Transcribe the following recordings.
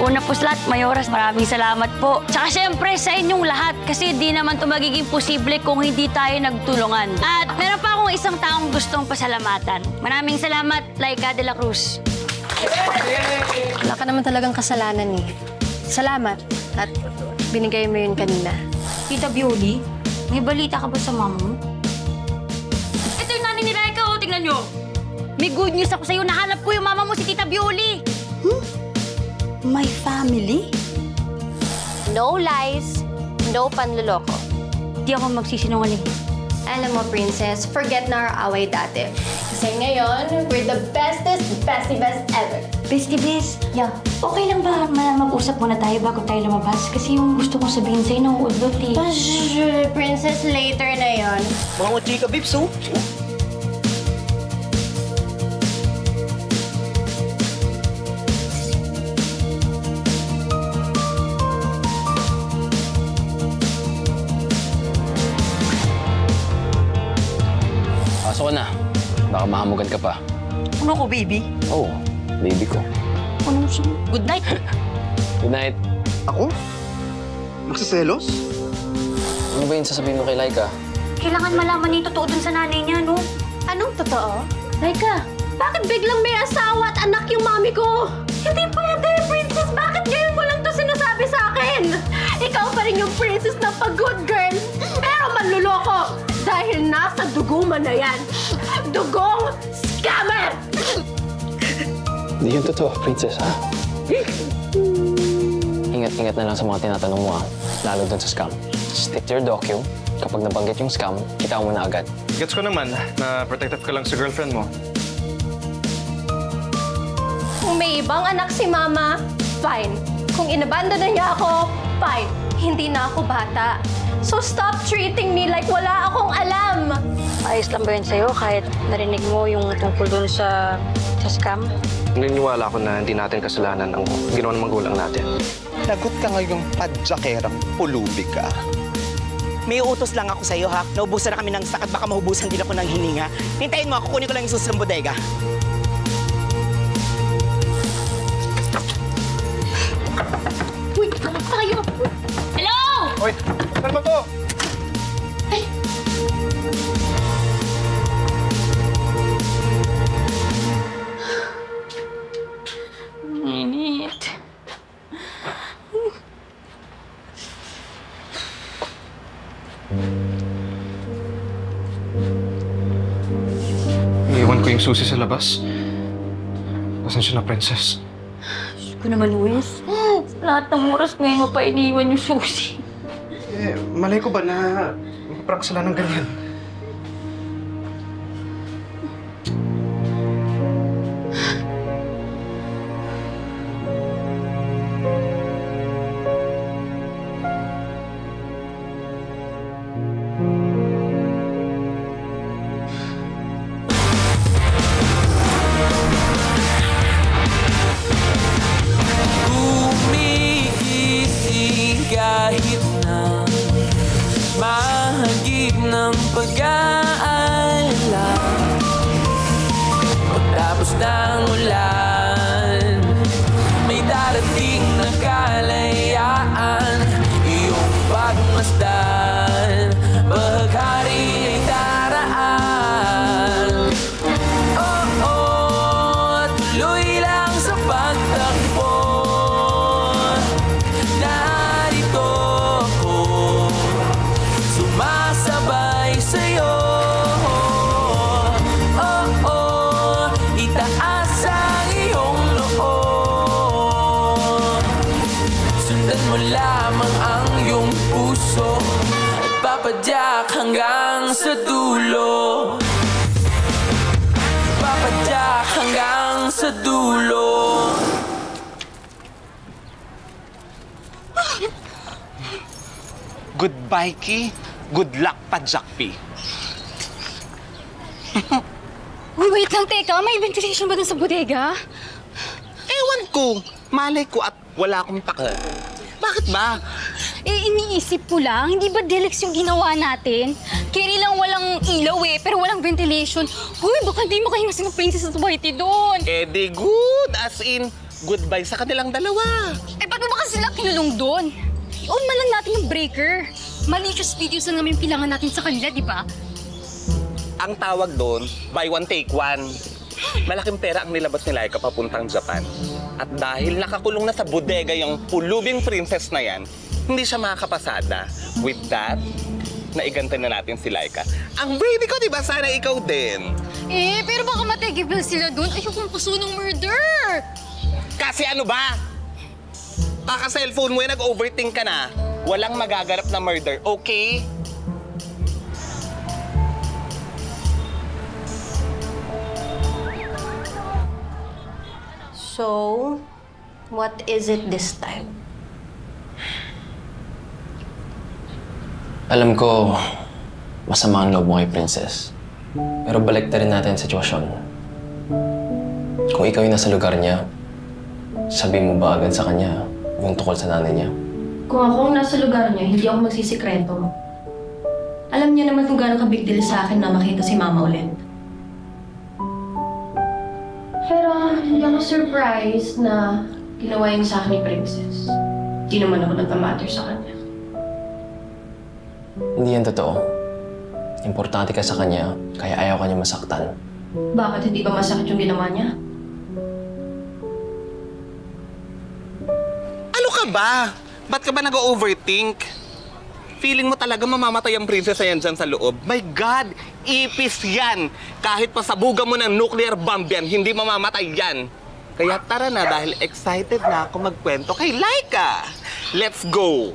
Una po sa lahat, Mayoras, maraming salamat po. Tsaka syempre sa inyong lahat kasi di naman ito magiging posible kung hindi tayo nagtulungan. At meron pa akong isang taong gustong pasalamatan. Maraming salamat, Laika de la Cruz. Wala ka naman talagang kasalanan eh. Salamat at binigay mo yun kanina. Tita Bioli, may balita ka ba sa mama mo? Ito yung nanay ni Laika, oh. Tingnan nyo. May good news ako sa'yo. Nahanap ko yung mama mo, si Tita Bioli. My family? No lies, no panloloko. Di ako magsisinungaling. Alam mo, Princess, forget na our away dati. Kasi ngayon, we're the bestest ever. Bestie Bes, yeah. Okay lang ba mag-usap muna tayo bago tayo lumabas? Kasi yung gusto kong sabihin sa'yo, nauudlot eh. Princess, later na yon. Mga chika, Bips, oh. Pasok ka na. Baka mahamugan ka pa. Ano ko, baby? Oo, baby ko. Anong siya? Good night. Good night. Ako? Magsiselos? Ano ba yung sasabihin mo kay Laika? Kailangan malaman niya totoo dun sa nanay niya, no? Anong totoo? Laika, Bakit biglang may asawa at anak yung mami ko? Hindi pwede, Princess! Bakit ngayon mo lang to sinasabi sa akin? Ikaw pa rin yung princess na pag-good girl, pero manluloko! Dahil nasa dugo mo na yan. Dugong scammer! Hindi yun totoo, princess, ha? Ingat-ingat na lang sa mga tinatanong mo, ha? Lalo dun sa scam. Stick to your docu. Kapag nabanggit yung scam, kita mo na agad. Gets ko naman na protective ka lang sa girlfriend mo. Kung may ibang anak si Mama, fine. Kung inabandon na niya ako, fine. Hindi na ako bata. So stop treating me like wala akong alam. ayos lang ba yun sa'yo kahit narinig mo yung tungkol dun sa scam? Naniniwala ako na hindi natin kasalanan ang ginawa ng magulang natin. Lagot ka ngayong padyakerang pulubi ka. May utos lang ako sa'yo, ha? Naubusan na kami ng sakat, baka mahubusan din ako ng hininga. Hintayin mo ako, kunin ko lang yung susunod bodega. Uy, kamusta kayo? Hello! Hoy! Saan ba to? Ay! Init. Iiwan ko yung susi sa labas. Pasensya na, princess. Diyos ko naman, Luis. Lahat ng oras ngayon mo pa iniwan yung susi. Eh, malay ko ba na magpaprank sila ng ganyan? Kahit na mahagip ng pag-aalala, pagtapos ng ulan, may darating na kalayaan, iyong pagmasdan, baghari ay daraan. Oo, tuloy lang sa pagtakbo. Sumasabay sa'yo. Oo, itaas ang iyong loob. Sundan mo lamang ang iyong puso at papadyak hanggang sa dulo. Papadyak hanggang sa dulo. Goodbye, Ki. Good luck, Padjakpi. Uy, wait lang, teka. May ventilation ba dun sa bodega? Ewan ko. Malay ko at wala akong pake. Bakit ba? Eh, iniisip ko lang. Hindi ba Deluxe yung ginawa natin? Carry lang walang ilaw eh, pero walang ventilation. Uy, baka di makahinga si Princess at Whitey doon. Eh di good. As in, goodbye sa kanilang dalawa. Eh, paano ba kasi sila kinulong doon? I-on man lang natin yung breaker. Malicious videos na naman yung pilangan natin sa kanila, di ba? Ang tawag doon, buy one, take one. Malaking pera ang nilabas ni Laika papuntang Japan. At dahil nakakulong na sa bodega yung pulubing princess na yan, hindi siya makakapasada. With that, naigante na natin si Laika. Ang baby ko, di ba? Sana ikaw din. Eh, pero baka matigibel sila doon. Ayokong puso ng murder! Kasi ano ba? Kaka-cellphone mo yan, nag-overthink ka na. Walang magaganap na murder, okay? So, what is it this time? Alam ko, masama ang loob mo kay Princess. Pero balik na rin natin ang sitwasyon. Kung ikaw yung nasa lugar niya, sabihin mo ba agad sa kanya yung tungkol sa nanay niya? Kung ako ang nasa lugar niya, hindi ako magsisikreto. Alam niya naman kung gaano ka-big deal sa akin na makita si Mama ulit. Pero hindi ako surprised na ginawa yun sa akin ni Princess. Hindi naman ako nagka-matter sa kanya. Hindi yan totoo. Importante ka sa kanya, kaya ayaw ka niya masaktan. Bakit hindi ba masakit yung ginawa niya? Ano ka ba? Ba't ka ba nag-overthink? Feeling mo talaga mamamatay ang princess na yan dyan sa loob? My God! Ipis yan! Kahit pasabugan mo ng nuclear bomb yan, hindi mamamatay yan. Kaya tara na dahil excited na ako magkwento kay Laika. Let's go!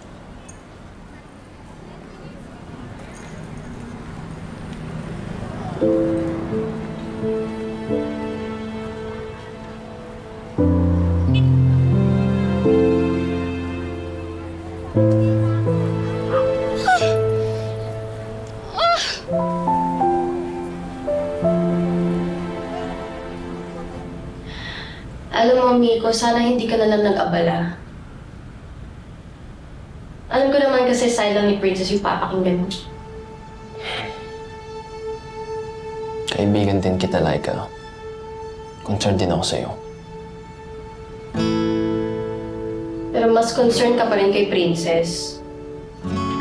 Alam mo, Miko, sana hindi ka na lang nag-abala. Alam ko naman kasi side lang ni Princess yung papakinggan mo. Kaibigan din kita, Laika. Concerned din ako sa'yo. Pero mas concerned ka pa rin kay Princess.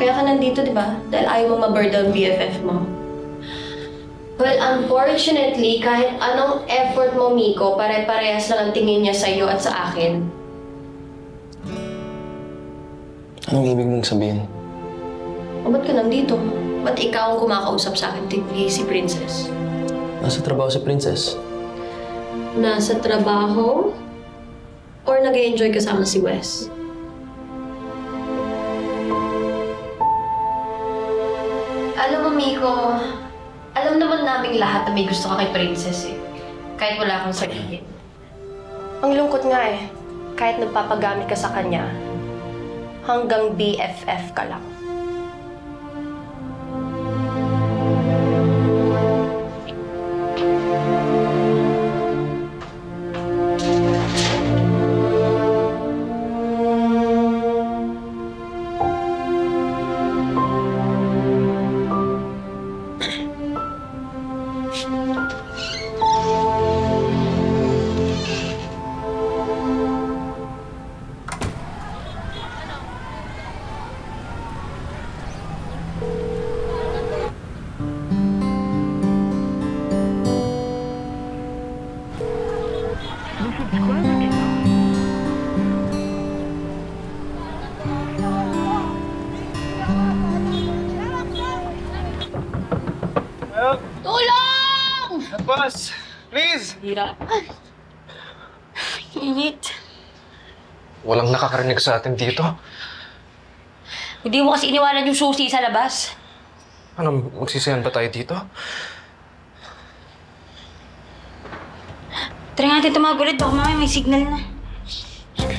Kaya ka nandito, di ba? Dahil ayaw mo ma-burden ang BFF mo. Well, unfortunately, kahit anong effort mo, Miko, pare-parehas lang ang tingin niya sa'yo at sa akin. Anong ibig mong sabihin? O ba't ka nandito? Ba't ikaw ang kumakausap sa akin, tigli si Princess? Nasa trabaho si Princess. Nasa trabaho? Or nag-e-enjoy kasama si Wes? Alam mo, Miko, alam naman naming lahat na may gusto ka kay Princess eh. Kahit wala akong sabihin. Ang lungkot nga eh. Kahit nagpapagamit ka sa kanya, hanggang BFF ka lang. Tulong! Boss! Please! Hira. Init. Walang nakakarinig sa atin dito. Hindi mo kasi iniwanan yung susi sa labas. Ano, magsisiyan ba tayo dito? Try natin tumawag ulit. Baka mamaya may signal na. Sige.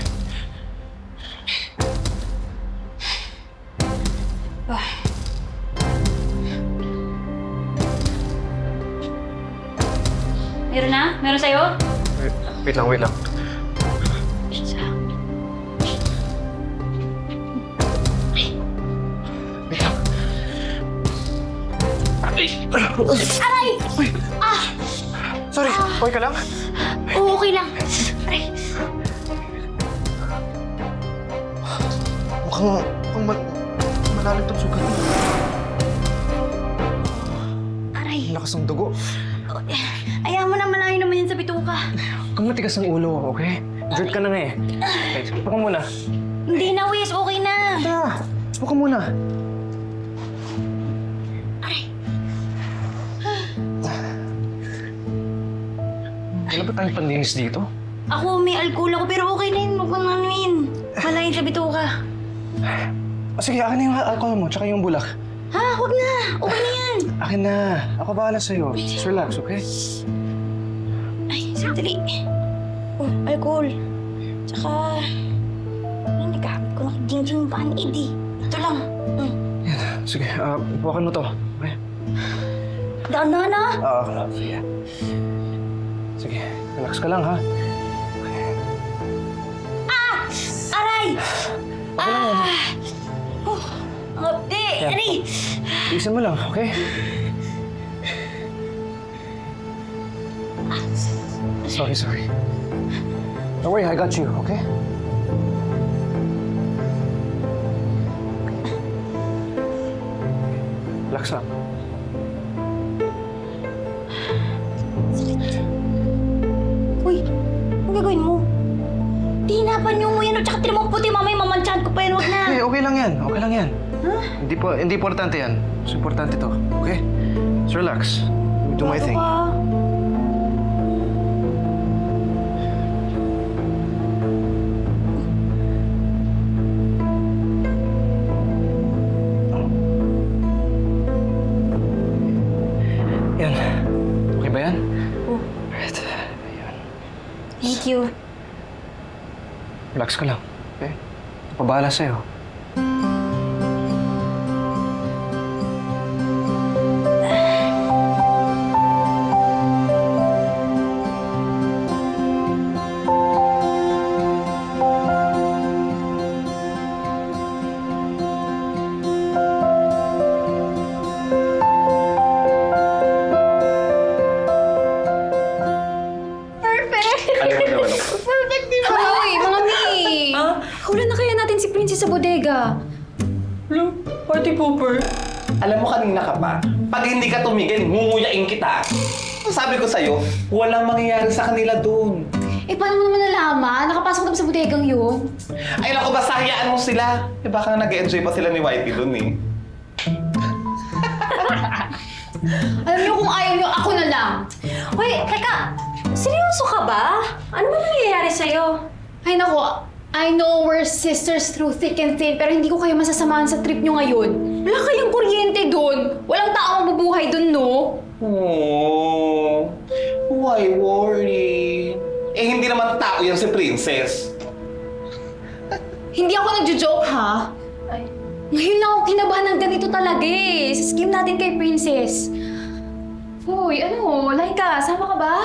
Meron na? Meron sa'yo? Wait lang, wait lang. Wait lang. Aray! Sorry, okay ka lang? Oo, okay lang. Aray. Mukhang malalim tong sugat mo. Aray. Ang lakas ng dugo. Ayaw mo na, malayo naman yan sa bituka. Kung matigas ng ulo, okay? Injured ka na nga eh. Okay, upo ka muna. Hindi na, Wis. Okay na. Upo ka muna. Aray. Kailan ba tayong panlinis dito? Ako, may alcohol ako, pero okay na yun. Huwag kang ano yun. Malayo sa bituka. Sige, akin na yung alcohol mo, tsaka yung bulak. Ha? Huwag na. Okay na yan. Akin na. Ako bahala sa'yo. Just relax, okay? Ay, sandali. Oh, alcohol. Tsaka... Ay, nagkahabit ko na ding-ding band-aid eh. Ito lang. Yan. Sige, buwakan mo to. Okay? Daan-daan na. Sige. Sige, relax ka lang, ha? Aray! Di! Aray! Tiisin mo lang, okay? Sorry. Don't worry, I got you, okay? Relax lang. Uy, ano gagawin mo? Hinapan niyo mo yan, tsaka tinan mo puti, mamay, mamantsahan ko pa yan, huwag na. Hey, okay lang yan. Okay lang yan. Huh? Hindi importante yan. Mas importante to. Okay? Just relax. Do my thing. Yan. Okay ba yan? Oh. Right. Ayan. Thank you. Relax ka lang. Okay? Pabahala sa'yo. Sa bodega. Hello, party pooper. Alam mo kanina ka pa, pag hindi ka tumigil, ngunguyain kita. Sabi ko sa'yo, walang mangyayari sa kanila doon. Eh, paano mo naman nalaman? Nakapasok na sa bodegang yun. Ay naku, basta hayaan mo sila. Eh baka nag-enjoy pa sila ni Whitey doon eh. Alam niyo kung ayaw niyo, ako na lang. Uy, teka, seryoso ka ba? Ano ba nangyayari sa'yo? Ay, naku. I know we're sisters through thick and thin, pero hindi ko kayo masasamahan sa trip niyo ngayon. Wala kayong kuryente doon. Walang taong mabubuhay doon, no? Oh, why worry? Eh hindi naman tao yan si Princess. Hindi ako nagjo-joke, ha? Ngayon lang ako kinabahan ng ganito talaga eh. Sa scheme natin kay Princess. Uy, ano? Laika, sama ka ba?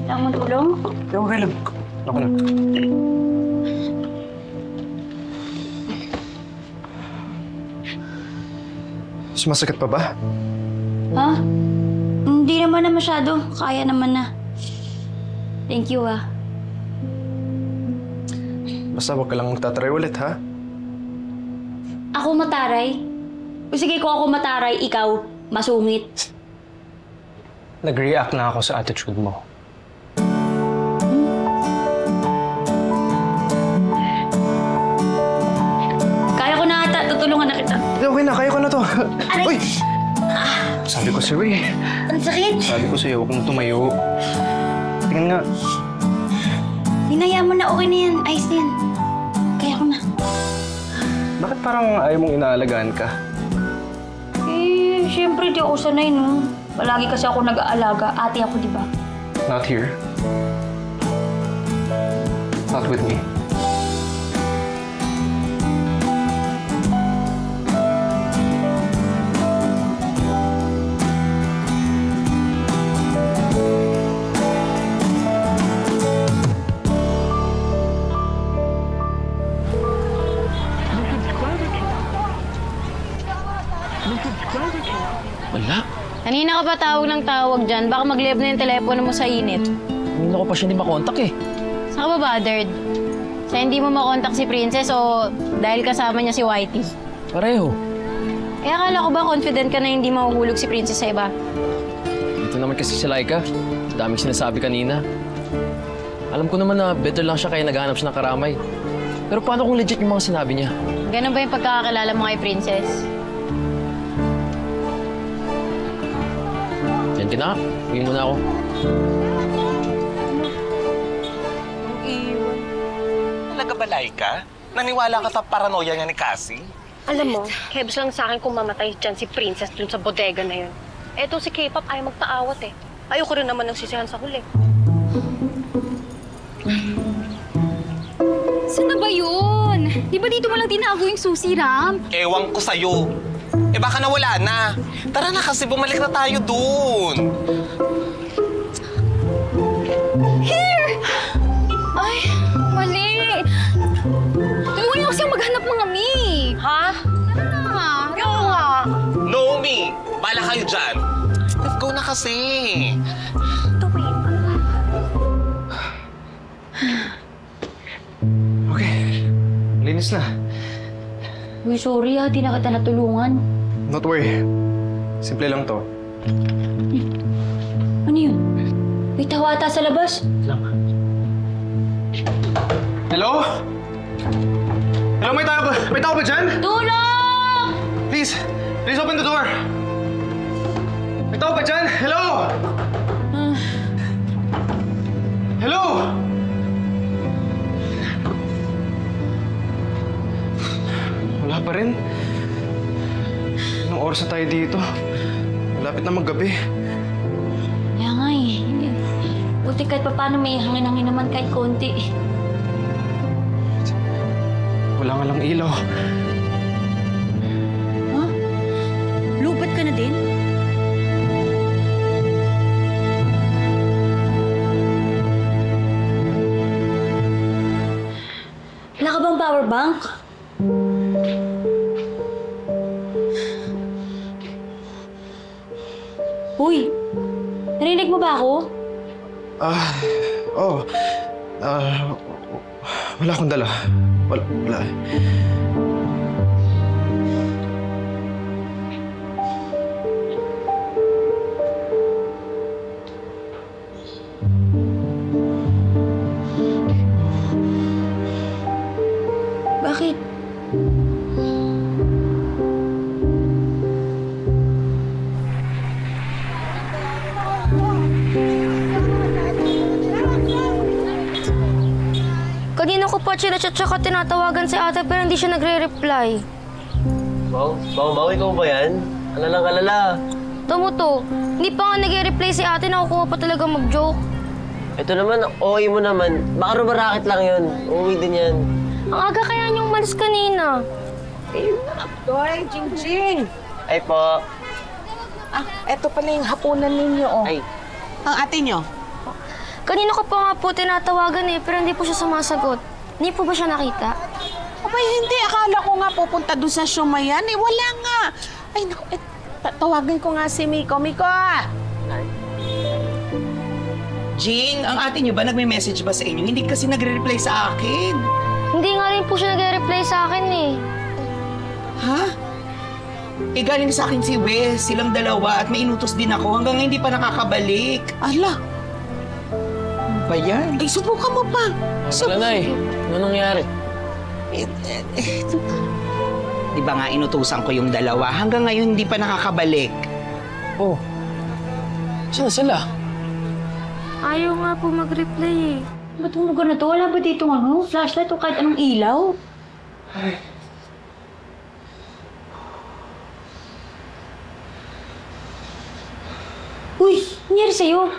Kailangan mo tulong? Okay lang. Ako na. Sumasakit pa ba? Ha? Hindi naman na masyado. Kaya naman na. Thank you, ah. Basta huwag ka lang magtataray ulit, ha? Ako mataray? O sige, kung ako mataray, ikaw masungit. Nag-react na ako sa attitude mo. Kaya ko na ata. Tutulungan na kita. Okay na, kaya ko na to. Aray! Uy! Sabi ko sa'yo eh. Ang sakit! Sabi ko sa'yo, huwag mong tumayo. Tingnan nga. Hinayaan mo na, okay na yan. Ayos na yan. Kaya ko na. Bakit parang ayaw mong inaalagaan ka? Eh, siyempre di ako sanay, no? Palagi kasi ako nag-aalaga. Ate ako, di ba? Not here. Not with me. Wala. Kanina ka pa tawag ng tawag dyan. Baka mag-live na yung telepono mo sa init. Hindi ko pa siya hindi makontak eh. Saan ka ba bothered? Sa hindi mo makontak si Princess o dahil kasama niya si Whitey? Pareho. Eh, akala ko ba confident ka na hindi mahuhulog si Princess sa iba? Ito naman kasi si Laika. Daming sinasabi kanina. Alam ko naman na better lang siya kaya naghahanap siya ng karamay. Pero paano kung legit yung mga sinabi niya? Ganun ba yung pagkakakilala mo kay Princess? Yan ka na. Uwi muna ako. Talaga ba, Laika? Naniwala ka sa paranoia niya ni Cassie? Alam mo, kebs lang sa akin kung mamatay dyan si Princess dun sa bodega na yun. Eto si K-pop ayaw magtaawat eh. Ayoko rin naman ng sisihan sa huli. Saan na ba yun? Di ba dito mo lang tinago yung susi, Ram? Ewan ko sa'yo. Eh baka nawala na. Tara na kasi bumalik na tayo dun. Here! Ay, mali. Tulungan niyo kasi maghanap mga mi. Ha? Ah, Oo nga. Naomi, bala kayo dyan. Let's go na kasi. Okay. Linis na. Uy, sorry di na kita natulungan. Not worry. Simple lang to. Ano yun? May tawa ata sa labas. Hello? Hello, may tao ba dyan? Tulong! Please open the door. May tao ba dyan? Hello? Hello? Wala pa rin. Anong oras na tayo dito? Malapit na maggabi. Kaya nga eh. Buti kahit pa paano may hangin-hangin naman kahit konti. Wala nga lang ilaw. Ha? Lubat ka na din? Wala ka bang power bank? Uy, narinig mo ba ako? Oh. Wala akong dala. Wala. Bakit? Kanina ko pa chinachat tsaka tinatawagan si ate pero hindi siya nagre-reply. Bang, ikaw ba yan? Alala. Tamo to, hindi pa nga nagre-reply si ate, nakukuha pa talaga mag-joke. Ito naman, OA mo naman. Baka rumarakit lang yun. Uuwi din yan. Ang aga kaya niyong umalis kanina. Doy, Jingjing! Ay po. Eto pala yung hapunan ninyo, oh. Ay. Ang ate nyo? Kanina ko pa nga po tinatawagan pero hindi po siya sumasagot. Hindi po ba siya nakita? Abay, hindi. Akala ko nga pupunta doon sa Shumayan. Wala nga. Ay, naku. Tawagan ko nga si Miko. Miko! Jing, ang ate niyo ba nagme-message ba sa inyo? Hindi kasi nagre-reply sa akin. Hindi nga rin po siya nagre-reply sa akin eh. Ha? Eh, galing sa akin si Wes, silang dalawa at may inutos din ako hanggang ngayon hindi pa nakakabalik. Ala! Ano ba yan? Ay, subukan mo pa. Wala na eh. Ano nangyari? Di ba nga inutusan ko yung dalawa? Hanggang ngayon hindi pa nakakabalik. Oh. Saan na sila? Ayaw nga po mag-reply eh. Ba't yung lugar na to? Wala ba dito flashlight o kahit anong ilaw? Uy, nangyari sa'yo?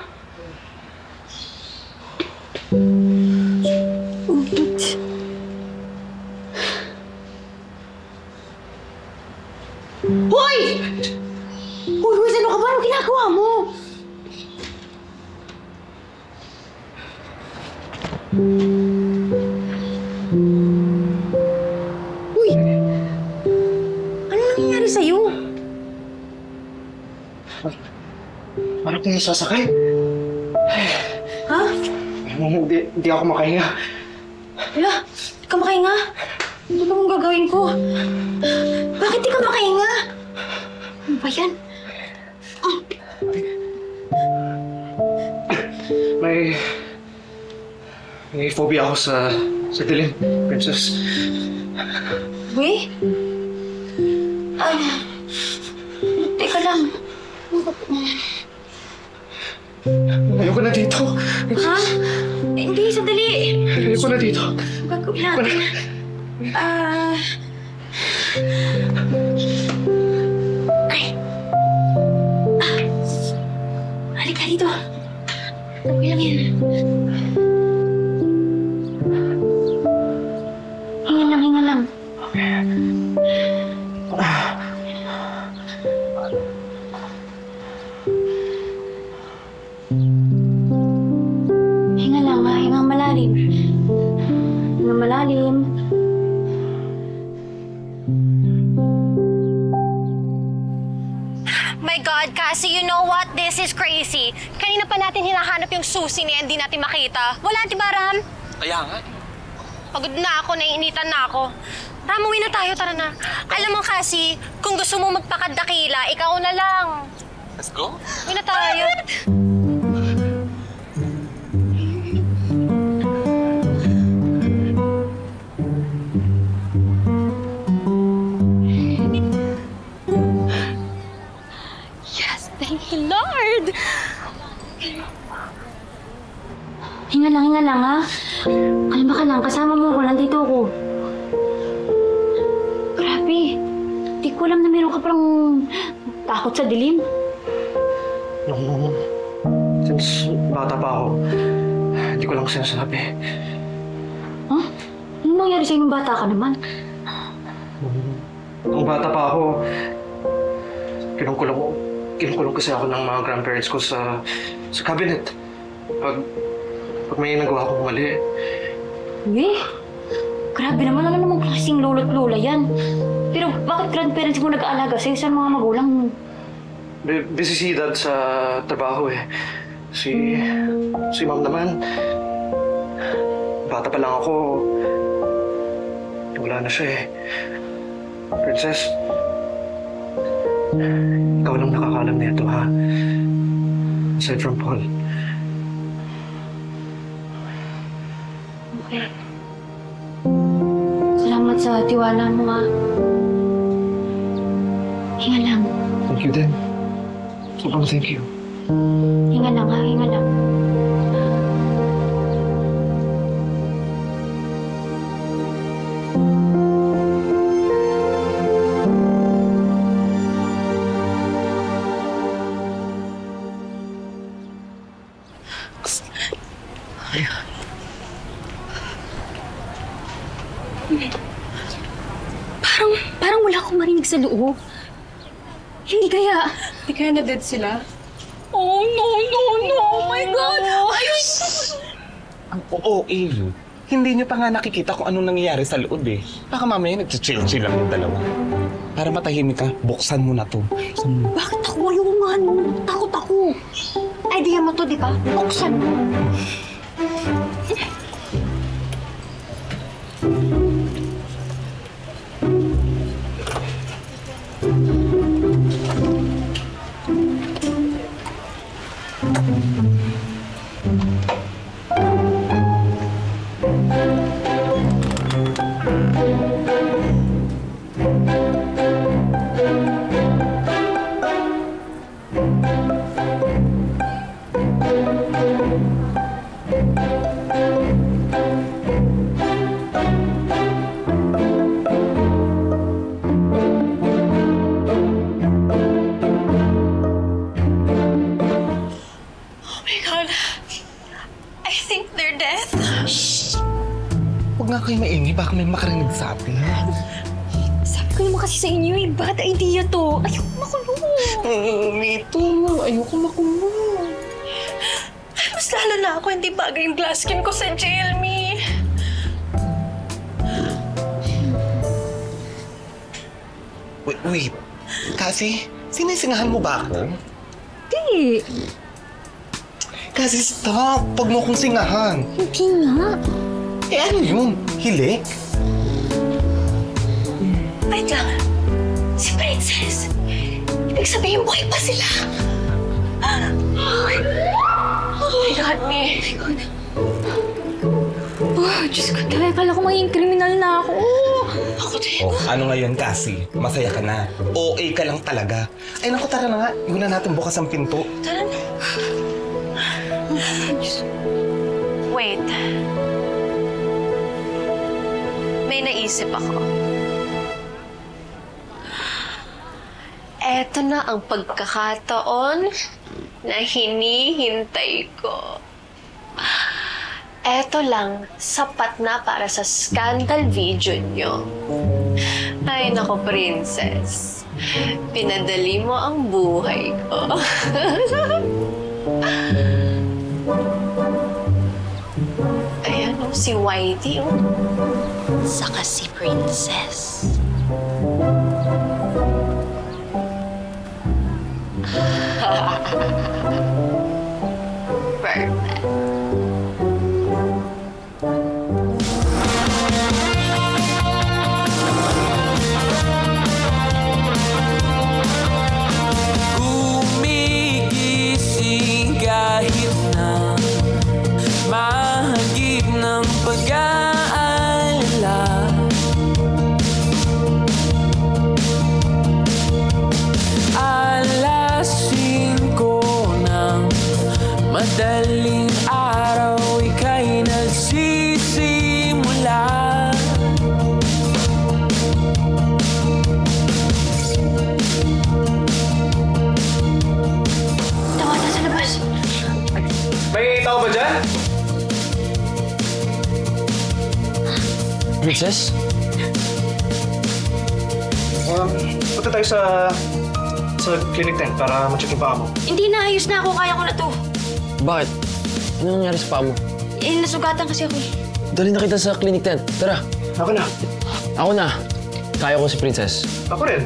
Hoy! Hoy, Wes, ano ka ba? Anong ginagawa mo? Uy! Ano nangyayari sa'yo? Bakit niyo sasakay? Ha? Hindi ako makahinga. Wala, di ka makahinga. Ano bang gagawin ko? Bakit di ka makahinga? Ano ba yan? May phobia ako sa dilim, Princess. Weh? Teka lang. Ayoko na dito. Ha? Hindi, sandali. Ayoko na dito. Gagawin natin. Halika dito. Gagawin lang yan. Hinga lang. Hinga lang ha, hingang malalim. Hingang malalim. My God, Cassie, you know what? This is crazy. Kanina pa natin hinahanap yung susi niya, hindi natin makita. Wala, di ba, Ram? Kaya nga. Pagod na ako, naiinitan na ako. Ram, uwi na tayo, tara na. Alam mo, Cassie, kung gusto mo magpakadakila, ikaw na lang. Let's go. Uwi na tayo. Yes, thank you, Lord! Hinga lang ha. Kalma ka lang, kasama mo ako, nandito ako. Grabe, di ko alam na meron ka parang takot sa dilim. Since bata pa ako, hindi ko lang sinasabi. Huh? Ano nangyari sa'yo nung bata ka naman? Nung bata pa ako, kinukulong kasi ako ng mga grandparents ko sa cabinet. Pag may nagawa akong mali. Grabe naman, ano namang klaseng lolo't lola yan? Pero bakit grandparents mo nag-aalaga sa'yo sa mga magulang mo? Busy si Dad sa trabaho eh. Si Mom naman, bata pa lang ako, wala na siya eh. Princess, ikaw lang nakakalam na ito ha. Aside from Paul. Okay. Salamat sa tiwala mo ha. Hinga lang. Thank you din. Sobrang thank you. Hinga lang ha, hinga lang. Parang wala akong marinig sa loob. Hindi kaya na-dead sila? Oh, no! Oh my God! Ayun! Ang OA. Hindi niyo pa nga nakikita kung anong nangyayari sa loob eh. Baka mamaya nag-chill-chill lang yung dalawa. Para matahimik ka, buksan mo na to. Bakit ako? Ayoko nga no. Takot ako. Idea mo to, di ba? Buksan mo. Huwag nga kayo maingay, baka may makarinig sa atin. Sabi ko naman kasi sa inyo eh, bad idea to. Ayoko makulong. Me too. Ayoko makulong. Mas lalo na ako, hindi bagay yung glass skin ko sa jail, me. Wait. Kasi, sinisingahan mo ba ako? Hindi. Kasi stop! Huwag mo kong singahan. Hindi nga. Eh ano yun? Hilik? Wait lang. Si Princess. Ibig sabihin, buhay pa sila. Oh my God, May. Oh my God. Oh, Diyos ko. Kaya kala ko maging kriminal na ako. Ako din. Oh, ano ngayon, Cassie? Masaya ka na. OA ka lang talaga. Ay naku, tara na nga. Iwan na natin bukas ang pinto. Tara na. Wait. May naisip ako. Eto na ang pagkakataon na hinihintay ko. Eto lang, sapat na para sa scandal video nyo. Ay, nako, Princess. Pinadali mo ang buhay ko. Ayan, oh, si Whitey, oh. Saka si Princess. Perfect. Gumigising kahit na mahagip ng pag-aalala. Alas 5 ng madaling araw, ika'y nagsisimula. Tawag na sa labas. May tao ba dyan? Princess? Punta tayo sa clinic 10 para ma-check yung paa mo. Hindi na, ayos na ako. Kaya ko na to. Bakit? Ano nangyari sa paa mo? Eh, nasugatan kasi ako eh. Dali na kita sa clinic tent. Tara. Ako na. Ako na. Kaya ko si Princess. Ako rin.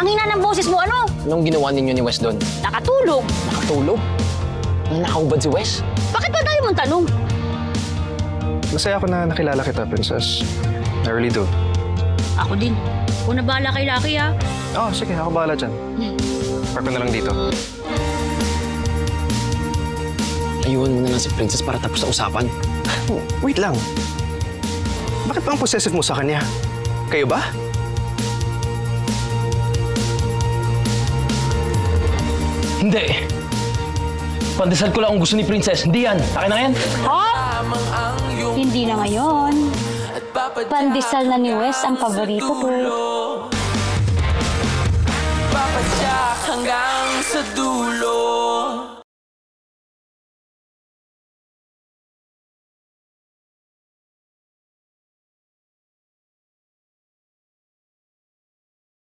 Ang hina ng boses mo, ano? Anong ginawa ninyo ni Wes doon? Nakatulog. Nakatulog? Nakahubad si Wes? Bakit ba tayo mong tanong? Masaya ako na nakilala kita, Princess. I really do. Ako din. Kung nabala kay Lucky, ha? Oh, sige. Ako bahala dyan. Park ko na lang dito. Ayuhan mo na lang si Princess para tapos sa usapan. Wait lang. Bakit ba ang possessive mo sa kanya? Kayo ba? Hindi. Pandesal ko lang ang gusto ni Princess. Hindi yan. Akin na yan. Hindi na ngayon. Pandesal na ni Wes ang paborito ko. Papadyak hanggang sa dulo.